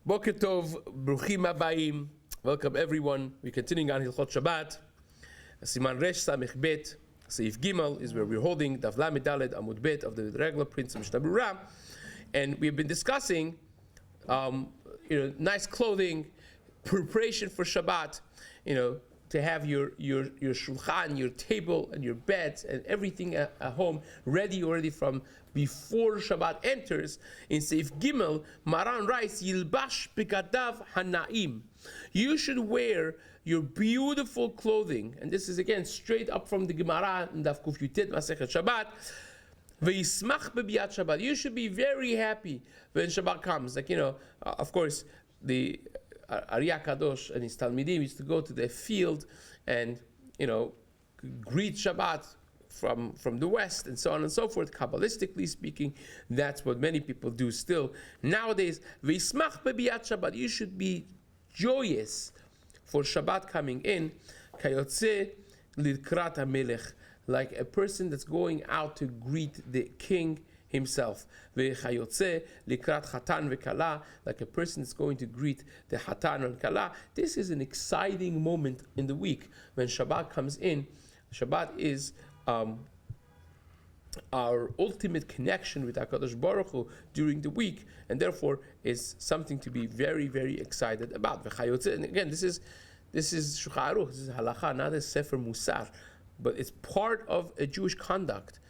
Boker Tov, Bruchim Habayim. Welcome everyone. We're continuing on Hilchot Shabbat. Siman Resh Samech Bet. Seif is where we're holding Daf Lamed Daled Amud Bet of the regular prince of Mishna Berura. And we've been discussing nice clothing, preparation for Shabbat, to have your shulchan, your table, and your beds, and everything at home ready already from before Shabbat enters. In Seif Gimel, Maran writes, Yilbash Bigadav Hanaim. You should wear your beautiful clothing, and this is again straight up from the Gemara in Daf Kuf Yutet Masechet Shabbat. V'yismach b'biyat Shabbat. You should be very happy when Shabbat comes. Of course, the Arya Kadosh and his Talmidim used to go to the field and, greet Shabbat from the west and so on and so forth. Kabbalistically speaking, that's what many people do still. Nowadays, V'yismach b'biyat Shabbat. You should be joyous for Shabbat coming in. Kayotze lidkrat hamelech. Like a person that's going out to greet the king himself. V'chayotze likrat chatan v'kala, like a person that's going to greet the chatan and kala. This is an exciting moment in the week when Shabbat comes in. Shabbat is our ultimate connection with HaKadosh Baruch Hu during the week, and therefore is something to be very, very excited about. V'chayotze, and again, this is Shulchan Aruch, this is halacha, not a sefer musar. But it's part of a Jewish conduct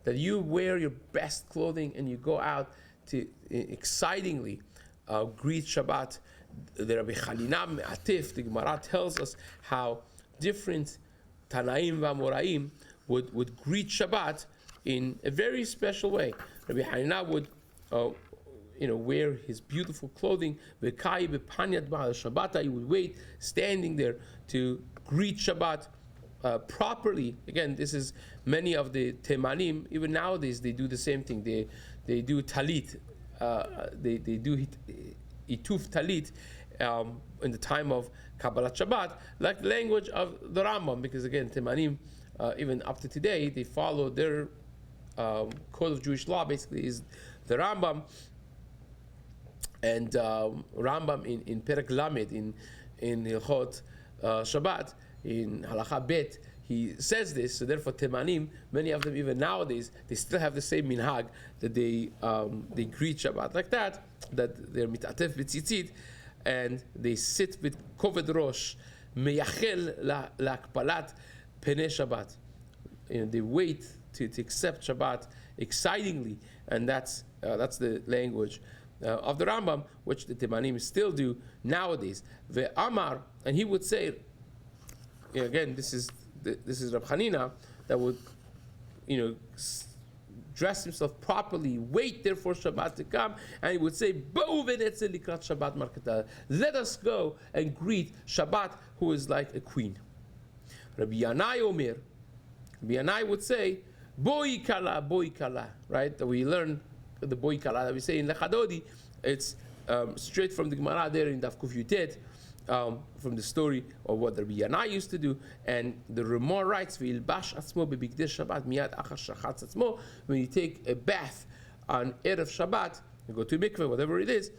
that you wear your best clothing and you go out to excitingly greet Shabbat. The Rabbi Chanina Me'atif, the Gemara tells us how different Tanaim v'Amoraim would greet Shabbat in a very special way. Rabbi Chanina would wear his beautiful clothing. V'kai b'panyat ba'al Shabbata, he would wait standing there to greet Shabbat properly. Again, this is many of the Temanim, even nowadays they do the same thing. They do talit, they do ituf talit in the time of Kabbalat Shabbat, like the language of the Rambam, because again, Temanim, even up to today, they follow their code of Jewish law, basically is the Rambam. And Rambam in Perek Lamed, in Hilchot Shabbat, in Halacha Bet, he says this. So therefore, Temanim, many of them even nowadays, they still have the same minhag that they greet Shabbat like that they're mitatef b'tzitzit, and they sit with koved rosh, meyachel la'akpalat penei Shabbat. They wait to accept Shabbat excitingly, and that's the language of the Rambam, which the Temanim still do nowadays. Ve'amar, and he would say, again, this is Rabbi Chanina that would, dress himself properly, wait there for Shabbat to come, and he would say, "Bo'u v'netze likrat Shabbat marketa." Let us go and greet Shabbat, who is like a queen. Rabbi Yanai Omer, Rabbi Yanai would say, "Boi kala," right? That we learn the boi kala that we say in Lechadodi. It's straight from the Gemara there in Daf Kuf Yutet. From the story of what Rabbi Yanai used to do, and the Ramah writes, "V'ilbash atzmo bebigdei Shabbat miyad achar shachatz atzmo." When you take a bath on Erev Shabbat, you go to a mikveh, whatever it is,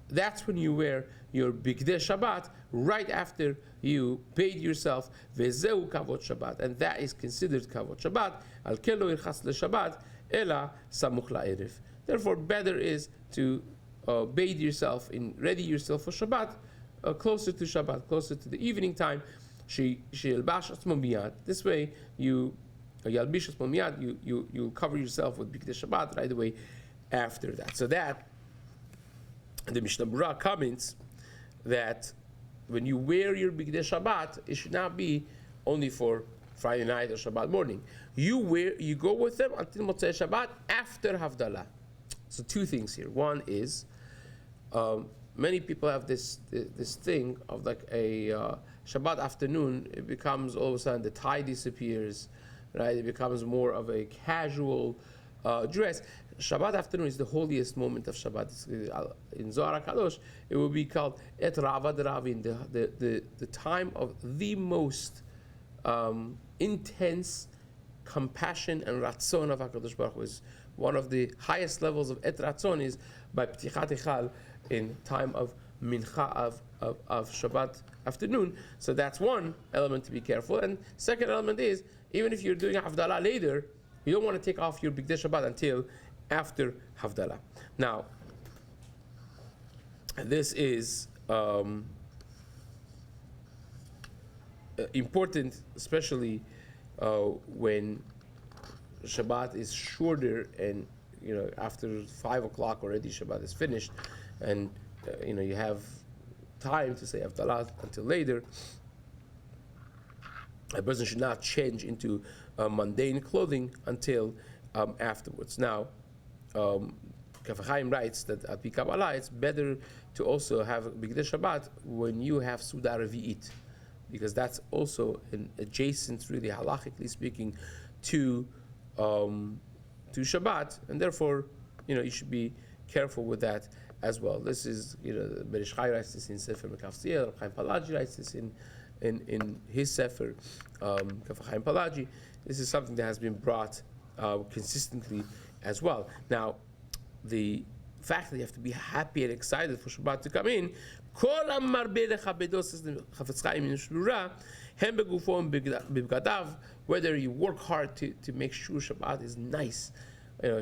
that's when you wear your bigdei Shabbat right after you bathe yourself. Ve'zeu kavod Shabbat, and that is considered kavod Shabbat. Al kelo irchas leShabbat ela samuch la'erev. Therefore, better is to bathe yourself and ready yourself for Shabbat. Closer to Shabbat, closer to the evening time. This way, you cover yourself with Bigdei Shabbat right away after that. So that the Mishna Berura comments that when you wear your Bigdei Shabbat, it should not be only for Friday night or Shabbat morning. You go with them until Motzei Shabbat after Havdalah. So two things here. One is many people have this thing of like a Shabbat afternoon. It becomes all of a sudden the tie disappears, right? It becomes more of a casual dress. Shabbat afternoon is the holiest moment of Shabbat. In Zohar HaKadosh, it will be called Et Ravad Ravin, the time of the most intense compassion and ratzon of HaKadosh Baruch Hu. Is one of the highest levels of Et Ratzon is by Ptichat Echal in time of mincha of Shabbat afternoon. So that's one element to be careful. And second element is, even if you're doing Havdalah later, you don't want to take off your Bigdei Shabbat until after Havdalah. Now, this is important, especially when Shabbat is shorter, and after 5 o'clock already Shabbat is finished, and you have time to say Havdalah until later. A person should not change into mundane clothing until afterwards. Now, Kaf HaChaim writes that at Kabbalah it's better to also have Bigdei Shabbat when you have Suda Revi'it, because that's also an adjacent, really halachically speaking, to Shabbat, and therefore you should be careful with that as well. This is Berish Chai writes this in Sefer Mekafziel, Chaim Palaji writes this in his Sefer Kaf HaChaim Palaji. This is something that has been brought consistently as well. Now, the fact that you have to be happy and excited for Shabbat to come in, Kol HaMarbe Lechabedo, says the Chafetz Chaim in Mishna Berura, Hem Begufo Bibgadav, whether you work hard to make sure Shabbat is nice,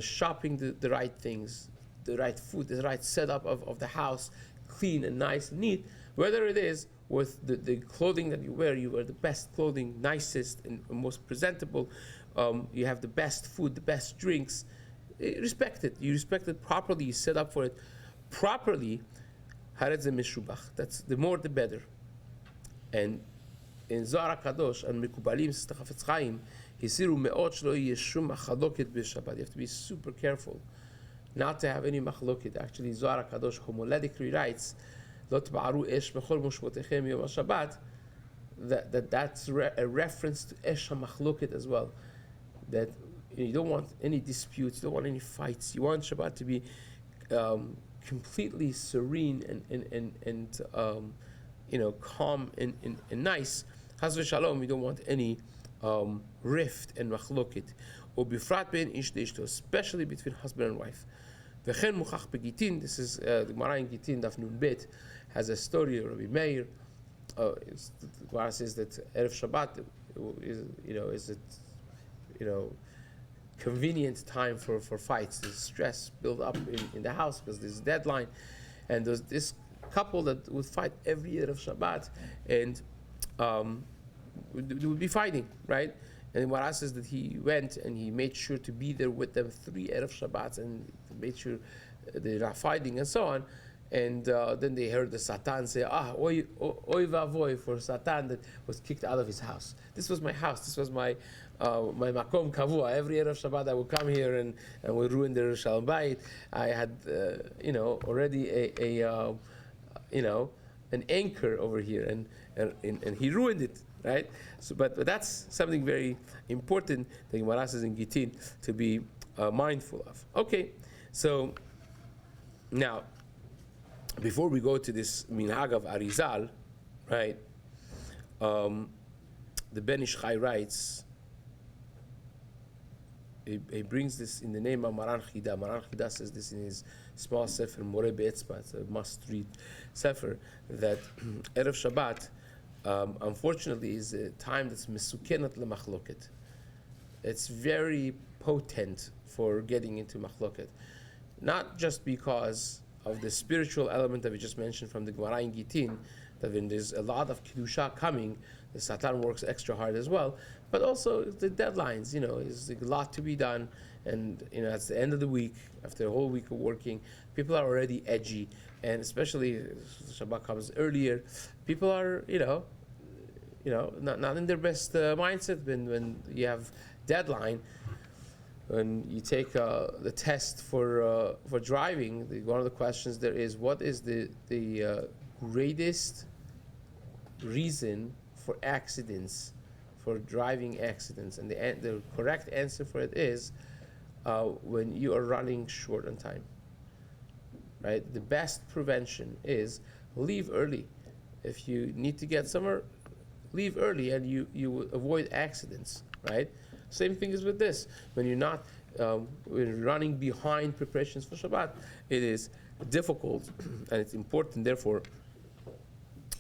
shopping the right things, the right food, the right setup of the house, clean and nice and neat, whether it is with the clothing that you wear the best clothing, nicest and most presentable, you have the best food, the best drinks, respect it. You respect it properly, you set up for it properly. That's the more the better. And in Zohar HaKadosh and Mekubalim, says the Chafetz Chaim, Hisiru me'ot shelo yeh shum machloket b'Shabbat. You have to be super careful not to have any machloket. Actually, Zohar HaKadosh homiletically writes, Lo t'ba'aru esh b'chol moshvotechem yom HaShabbat, that's a reference to esh ha'machloket as well. That you don't want any disputes, you don't want any fights. You want Shabbat to be completely serene and calm and nice. Chas v'shalom, you don't want any rift and machloket. Or bifrat ben ish deishto, especially between husband and wife. V'chen muchach begitin. This is the Gemara in Gitin Daf Nun Bet has a story of Rabbi Meir. The Gemara says that Erev Shabbat is convenient time for fights. There's stress built up in the house because there's a deadline, and there's this couple that would fight every year of Shabbat, and they would be fighting, right? And Gemara says that he went and he made sure to be there with them 3 Erev Shabbats and made sure they're not fighting and so on. And then they heard the Satan say, oy vavoy, for Satan that was kicked out of his house. This was my house. This was my makom kavua. Every Erev Shabbat I would come here and would ruin their Shalom Bayit. I had, already an anchor over here, and he ruined it, right? So, but that's something very important that Gemara says in Gitin to be mindful of. Okay, so now, before we go to this minhag of Arizal, right? The Ben Ish Chai writes, he brings this in the name of Maran Chida. Maran Chida says this in his small sefer Moreh Be'etzba. It's a must-read sefer. That Erev Shabbat, unfortunately, is a time that's mesukenat lemachloket. It's very potent for getting into machloket, not just because of the spiritual element that we just mentioned from the Gemara in Gitin, that when there's a lot of Kedusha coming, the Satan works extra hard as well, but also the deadlines, there's a lot to be done, and it's the end of the week, after a whole week of working, people are already edgy, and especially Shabbat comes earlier, people are, not in their best mindset when you have deadline. When you take the test for driving, one of the questions there is, what is the greatest reason for accidents, for driving accidents? And the correct answer for it is when you are running short on time. Right? The best prevention is leave early. If you need to get somewhere, leave early, and you will avoid accidents. Right? Same thing is with this. When you're not when you're running behind preparations for Shabbat, it is difficult, and it's important, therefore,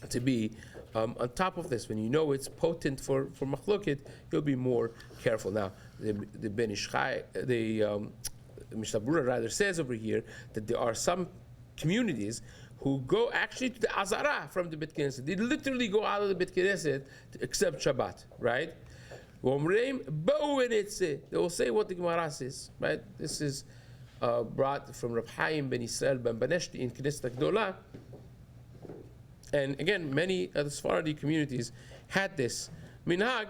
to be on top of this. When you know it's potent for machloket, you'll be more careful. Now, the Ben Ishchai, the Mishna Berura rather says over here that there are some communities who go actually to the Azara from the Bet Knesset. They literally go out of the Bet Knesset to accept Shabbat, right? They will say what the Gemara says, right? This is brought from Reb Chaim ben Yisrael ben Baneshti in Knesset HaGdolah. And again, many of the Sephardi communities had this minhag.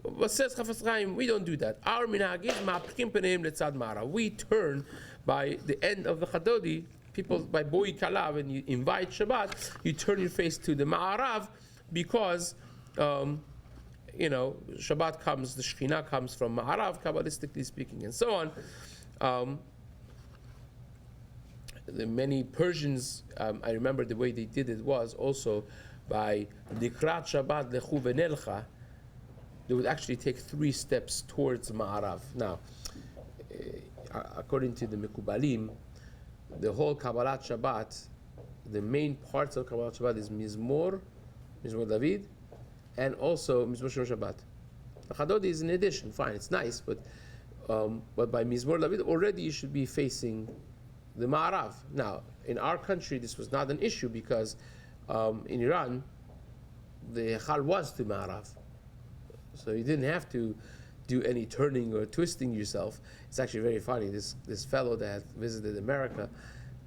But says Chafetz Chaim, we don't do that. Our minhag is ma'apkim peneim letzad ma'arav. We turn by the end of the Chadodi, people by boi kala, when you invite Shabbat, you turn your face to the ma'arav because Shabbat comes, the Shekhinah comes from ma'arav, kabbalistically speaking, and so on. The many Persians, I remember the way they did it was also by Dikrat Shabbat lechu v'nelcha. They would actually take 3 steps towards Ma'arav. Now, according to the Mekubalim, the whole Kabbalat Shabbat, the main parts of Kabbalat Shabbat is Mizmor David, and also Mizmor Shlomo Shabbat. The Chadodi is an addition, fine, it's nice, but by Mizmor David, already you should be facing the Ma'arav. Now, in our country, this was not an issue because in Iran, the Echal was to Ma'arav. So you didn't have to do any turning or twisting yourself. It's actually very funny. This fellow that visited America,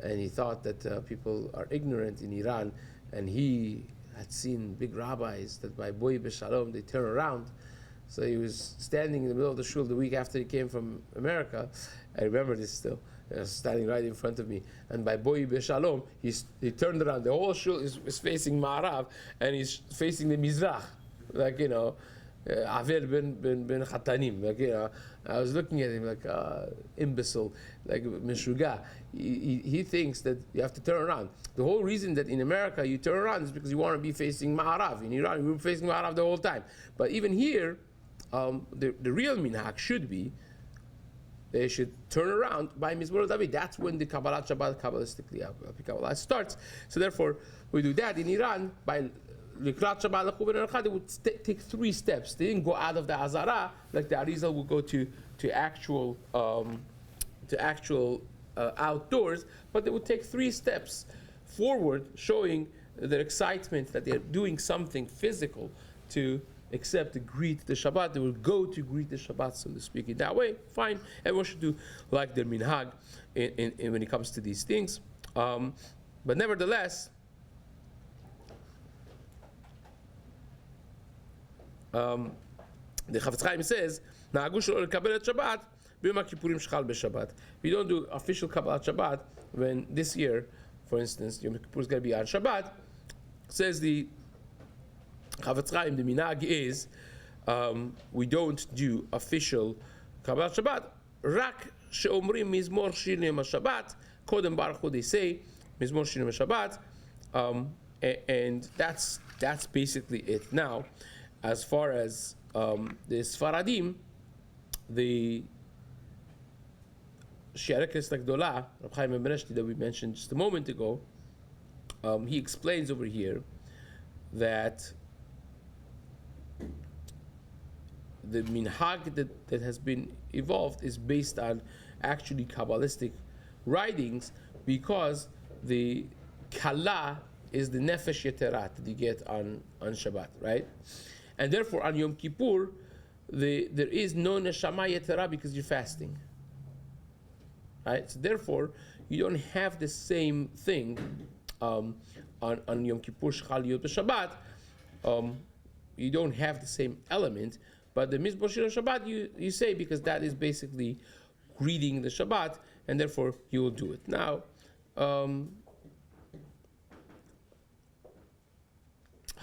and he thought that people are ignorant in Iran, and he had seen big rabbis that by Boi B'Shalom they turn around. So he was standing in the middle of the shul the week after he came from America. I remember this still. Standing right in front of me, and by Boi B'Shalom he turned around. The whole shul is facing Ma'arav, and he's facing the Mizrach, like Aver ben Chatanim. Like, I was looking at him like imbecile, like Meshuga. He thinks that you have to turn around. The whole reason that in America you turn around is because you want to be facing Ma'arav. In Iran, we were facing Ma'arav the whole time. But even here, the real minhag should be they should turn around by Mizmor David. That's when the Kabbalat Shabbat Kabbalistically Kabbalah starts. So therefore, we do that in Iran by Likrat Shabbat Lechu v'Nercha. They would take 3 steps. They didn't go out of the Azara like the Arizal would go to actual outdoors, but they would take 3 steps forward, showing their excitement that they're doing something physical to except to greet the Shabbat. They will go to greet the Shabbat, so to speak. In that way, fine. Everyone should do like their minhag in when it comes to these things. But nevertheless, the Chafetz Chaim says, "Na'agu shelo lekabel et Shabbat b'yom HaKippurim shechal b'Shabbat." We don't do official Kabbalat Shabbat when this year, for instance, Yom Kippur is going to be on Shabbat. Says the Chafetz Chaim, the minhag is we don't do official Kabbalat Shabbat. Rak she'omrim mizmor shirim HaShabbat kodem baruch hu, they say mizmor shirim HaShabbat, and that's basically it. Now, as far as the Sfaradim, the Chelek HaGdolah, Rabbi Chaim ben Baneshti, that we mentioned just a moment ago, he explains over here that the minhag that has been evolved is based on actually Kabbalistic writings, because the Kala is the Nefesh Yetera that you get on Shabbat, right? And therefore on Yom Kippur, there is no Neshama Yetera because you're fasting. Right? So therefore, you don't have the same thing on Yom Kippur, Shechal Yot Shabbat. You don't have the same element, but the Mizmor Shir Shabbat you say, because that is basically greeting the Shabbat, and therefore you will do it. Now,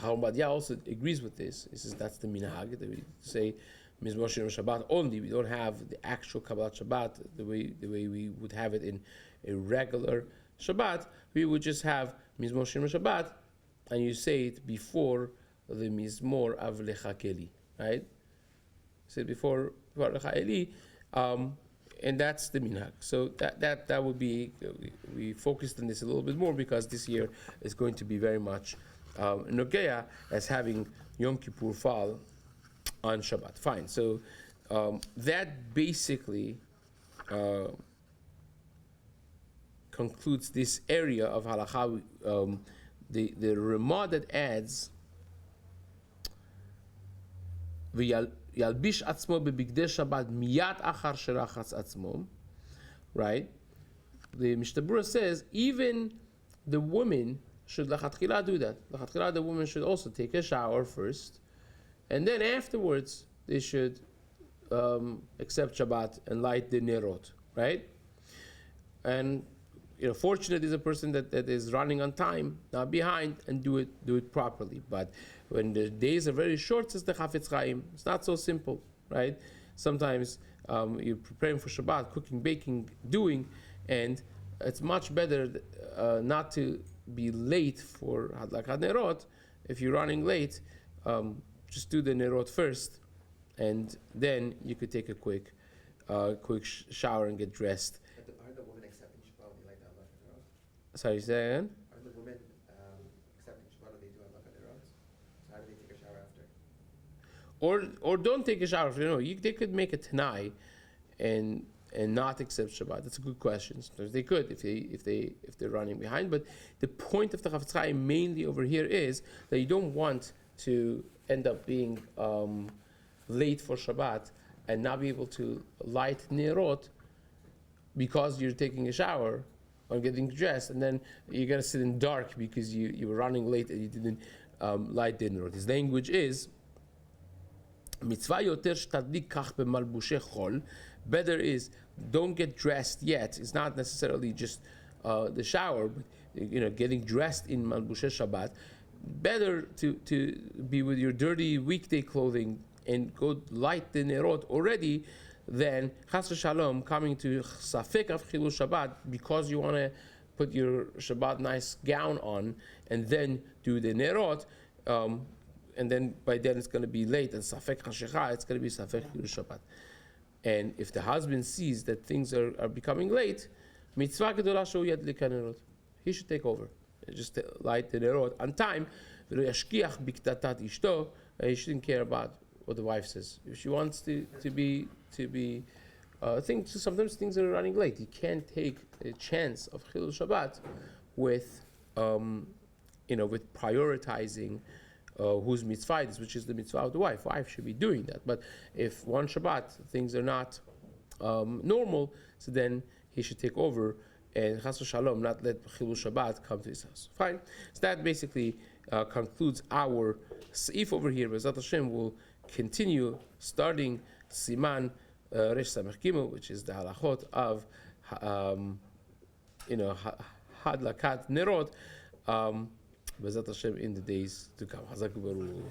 Harabadia also agrees with this. He says that's the minhag, that we say Mizmor Shir Shabbat only. We don't have the actual Kabbalat Shabbat the way we would have it in a regular Shabbat. We would just have Mizmor Shir Shabbat, and you say it before the Mizmor of Lecha Keli, right? Say it before Lecha Eli, and that's the minhag. So that would be, we focused on this a little bit more because this year is going to be very much Nogea as having Yom Kippur fall on Shabbat. Fine. So that basically concludes this area of halacha. The Ramah that adds Yalbish atzmo bebigdei Shabbat miyat achar sherachatz atzmo, right? The Mishna Berura says even the woman should lachatchila do that. Lachatchila, the woman should also take a shower first, and then afterwards they should accept Shabbat and light the nerot, right? And fortunate is a person that is running on time, not behind, and do it properly. But when the days are very short, says the Chafetz Chaim, it's not so simple, right? Sometimes you're preparing for Shabbat, cooking, baking, doing, and it's much better not to be late for Hadlakat Nerot. If you're running late, just do the Nerot first, and then you could take a quick shower and get dressed. Aren't the women accepting Shabbat when they light the Hadlakat Nerot? Sorry, say that again? Aren't the women accepting Shabbat when they do Hadlakat Nerot? So how do they take a shower after? Or don't take a shower. They could make a Tanai and not accept Shabbat. That's a good question. Sometimes they could if they're running behind. But the point of the Chafetz Chaim mainly over here is that you don't want to end up being late for Shabbat and not be able to light Nerot because you're taking a shower or getting dressed, and then you're gonna sit in dark because you were running late and you didn't light the Nerot. His language is mitzvah yoter shtadlik kach b'malbushei chol. Better is don't get dressed yet. It's not necessarily just the shower, but getting dressed in malbushei Shabbat. Better to be with your dirty weekday clothing and go light the nerot already than chas v'shalom coming to safek of chilul Shabbat because you want to put your Shabbat nice gown on and then do the nerot, and then by then it's going to be late and safek hashecha, it's going to be safek chilul Shabbat. And if the husband sees that things are becoming late, mitzvah gedolah shehu yadlik hanerot, he should take over. Just light the nerot on time. He shouldn't care about what the wife says. If she wants to be, sometimes things are running late. You can't take a chance of Chilul Shabbat with, with prioritizing whose mitzvah it is, which is the mitzvah of the wife. Wife should be doing that. But if one Shabbat things are not normal, so then he should take over and chas v'shalom not let Chilul Shabbat come to his house. Fine. So that basically concludes our Seif over here. B'ezrat Hashem will continue starting Siman Resh Samech Gimel, which is the halachot of Hadlakat Nerot. B'ezrat Hashem in the days to come. Chazak u'baruch.